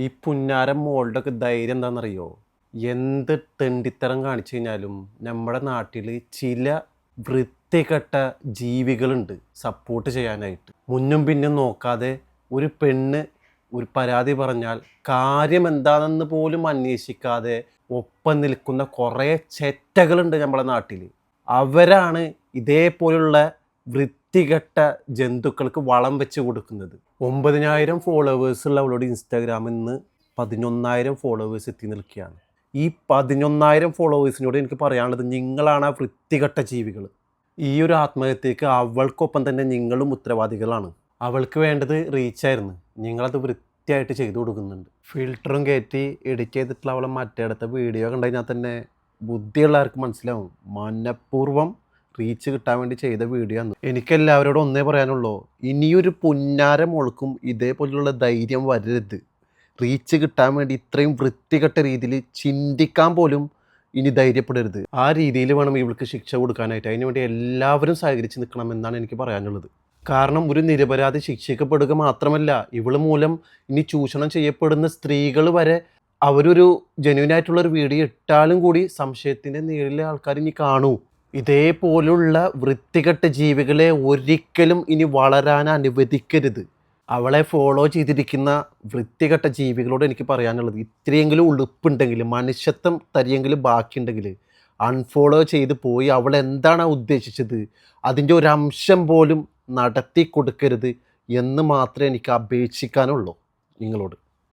ഈ പുന്നാരം മോളുടെ ഒക്കെ ധൈര്യം എന്താണെന്നറിയോ? എന്ത് തെണ്ടിത്തരം കാണിച്ചു കഴിഞ്ഞാലും നമ്മുടെ നാട്ടിൽ ചില വൃത്തികെട്ട ജീവികളുണ്ട് സപ്പോർട്ട് ചെയ്യാനായിട്ട്. മുന്നും പിന്നും നോക്കാതെ ഒരു പെണ്ണ് ഒരു പരാതി പറഞ്ഞാൽ കാര്യം എന്താണെന്ന് പോലും അന്വേഷിക്കാതെ ഒപ്പം നിൽക്കുന്ന കുറേ ചെറ്റകളുണ്ട് നമ്മുടെ നാട്ടിൽ. അവരാണ് ഇതേപോലുള്ള വൃത്തികെട്ട ജന്തുക്കൾക്ക് വളം വെച്ച് കൊടുക്കുന്നത്. 9,000 ഫോളോവേഴ്സുള്ള അവളോട് ഇൻസ്റ്റാഗ്രാമിൽ നിന്ന് 11,000 ഫോളോവേഴ്സ് എത്തി നിൽക്കുകയാണ്. ഈ 11,000 ഫോളോവേഴ്സിനോട് എനിക്ക് പറയാനുള്ളത്, നിങ്ങളാണ് ആ വൃത്തികെട്ട ജീവികൾ. ഈ ഒരു ആത്മഹത്യക്ക് അവൾക്കൊപ്പം തന്നെ നിങ്ങളും ഉത്തരവാദികളാണ്. അവൾക്ക് വേണ്ടത് റീച്ചായിരുന്നു, നിങ്ങളത് വൃത്തിയായിട്ട് ചെയ്തു കൊടുക്കുന്നുണ്ട്. ഫിൽറ്ററും കയറ്റി എഡിറ്റ് ചെയ്തിട്ടുള്ള അവളെ മറ്റേടത്ത വീഡിയോ കണ്ടു കഴിഞ്ഞാൽ തന്നെ ബുദ്ധിയുള്ളവർക്ക് മനസ്സിലാവും മനഃപൂർവ്വം റീച്ച് കിട്ടാൻ വേണ്ടി ചെയ്ത വീഡിയോ ആണ്. എനിക്കെല്ലാവരോടും ഒന്നേ പറയാനുള്ളൂ, ഇനിയൊരു പുന്നാര മോൾക്കും ഇതേപോലുള്ള ധൈര്യം വരരുത്. റീച്ച് കിട്ടാൻ വേണ്ടി ഇത്രയും വൃത്തികെട്ട രീതിയിൽ ചിന്തിക്കാൻ പോലും ഇനി ധൈര്യപ്പെടരുത്. ആ രീതിയിൽ വേണം ഇവൾക്ക് ശിക്ഷ കൊടുക്കാനായിട്ട്. അതിനുവേണ്ടി എല്ലാവരും സഹകരിച്ച് നിൽക്കണമെന്നാണ് എനിക്ക് പറയാനുള്ളത്. കാരണം ഒരു നിരപരാധി ശിക്ഷിക്കപ്പെടുക മാത്രമല്ല, ഇവള് മൂലം ഇനി ചൂഷണം ചെയ്യപ്പെടുന്ന സ്ത്രീകൾ വരെ അവരൊരു ജെന്യുവനായിട്ടുള്ളൊരു വീഡിയോ ഇട്ടാലും കൂടി സംശയത്തിൻ്റെ നിഴലിലെ ആൾക്കാർ ഇനി കാണൂ. ഇതേപോലുള്ള വൃത്തികെട്ട ജീവികളെ ഒരിക്കലും ഇനി വളരാൻ അനുവദിക്കരുത്. അവളെ ഫോളോ ചെയ്തിരിക്കുന്ന വൃത്തികെട്ട ജീവികളോട് എനിക്ക് പറയാനുള്ളത്, ഇത്രയെങ്കിലും ഉളുപ്പുണ്ടെങ്കിൽ, മനുഷ്യത്വം തരിയെങ്കിലും ബാക്കിയുണ്ടെങ്കിൽ അൺഫോളോ ചെയ്ത് പോയി അവൾ എന്താണ് ഉദ്ദേശിച്ചത് അതിൻ്റെ ഒരു അംശം പോലും നടത്തി കൊടുക്കരുത് എന്ന് മാത്രമേ എനിക്ക് അപേക്ഷിക്കാനുള്ളൂ നിങ്ങളോട്.